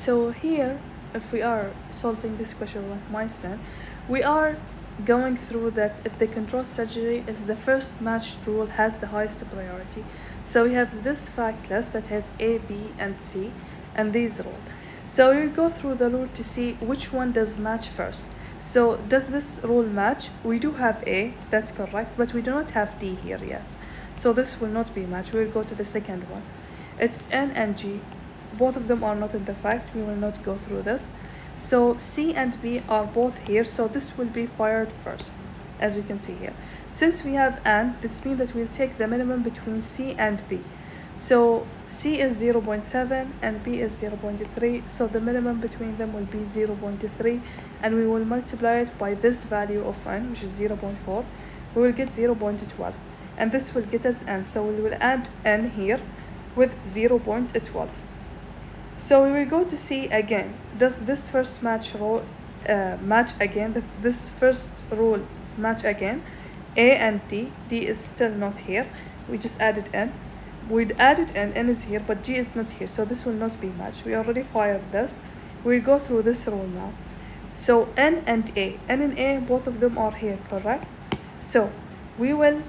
So here, if we are solving this question like my son, we are going through that if the control strategy is the first matched rule has the highest priority. So we have this fact list that has A, B, and C, and these rules. So we'll go through the rule to see which one does match first. So does this rule match? We do have A, that's correct, but we do not have D here yet. So this will not be matched. We'll go to the second one. It's N and G. Both of them are not in the fact. We will not go through this. So C and B are both here. So this will be fired first, as we can see here. Since we have N, this means that we'll take the minimum between C and B. So C is 0.7 and B is 0.3. So the minimum between them will be 0.3. And we will multiply it by this value of N, which is 0.4. We will get 0.12. And this will get us N. So we will add N here with 0.12. So we will go to C again. Does this first match rule match again? This first rule match again? A and D. D is still not here. We just added N. We'd added N is here, but G is not here. So this will not be matched. We already fired this. We'll go through this rule now. So N and A. N and A, both of them are here, correct? So we will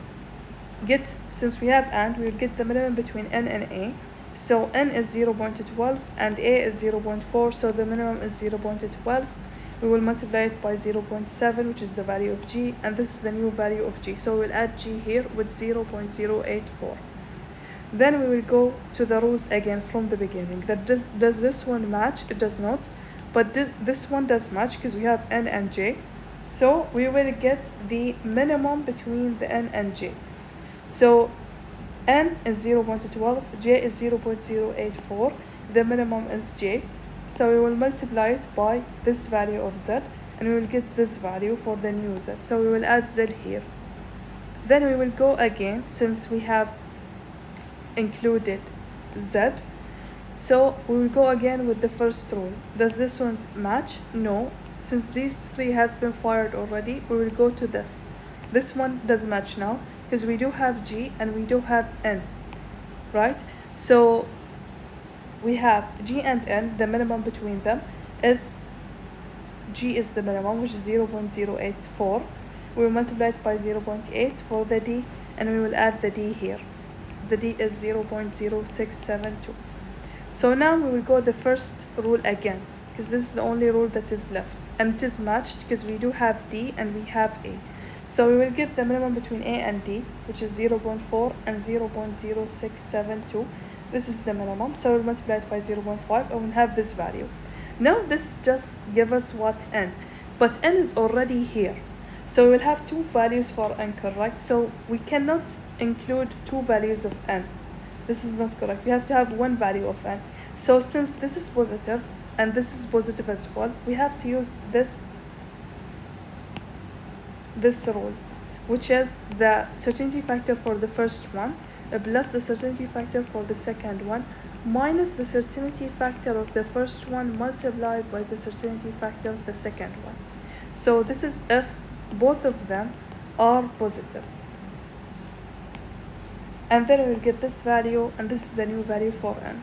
get, since we have and, we'll get the minimum between N and A. So N is 0.12 and A is 0.4, so the minimum is 0.12. We will multiply it by 0.7, which is the value of G, and this is the new value of G. So we'll add G here with 0.084. Then we will go to the rules again from the beginning. That does this one match? It does not. But this one does match because we have N and J. So we will get the minimum between the N and J. So N is 0.12, J is 0.084, the minimum is J. So we will multiply it by this value of Z, and we will get this value for the new Z. So we will add Z here. Then we will go again, since we have included Z. So we will go again with the first rule. Does this one match? No. Since these three has been fired already, we will go to this. This one does match now, because we do have G and we do have N, right? So we have G and N, the minimum between them is, G is the minimum, which is 0.084. We will multiply it by 0.8 for the D, and we will add the D here. The D is 0.0672. So now we will go the first rule again, because this is the only rule that is left, and it is matched because we do have D and we have A. So we will get the minimum between A and D, which is 0.4 and 0.0672. This is the minimum, so we'll multiply it by 0.5 and we'll have this value. Now this just gives us what? N. But N is already here. So we will have two values for N, correct? So we cannot include two values of N. This is not correct. We have to have one value of N. So since this is positive and this is positive as well, we have to use this rule, which is the certainty factor for the first one plus the certainty factor for the second one minus the certainty factor of the first one multiplied by the certainty factor of the second one. So this is if both of them are positive. And then we'll get this value, and this is the new value for N.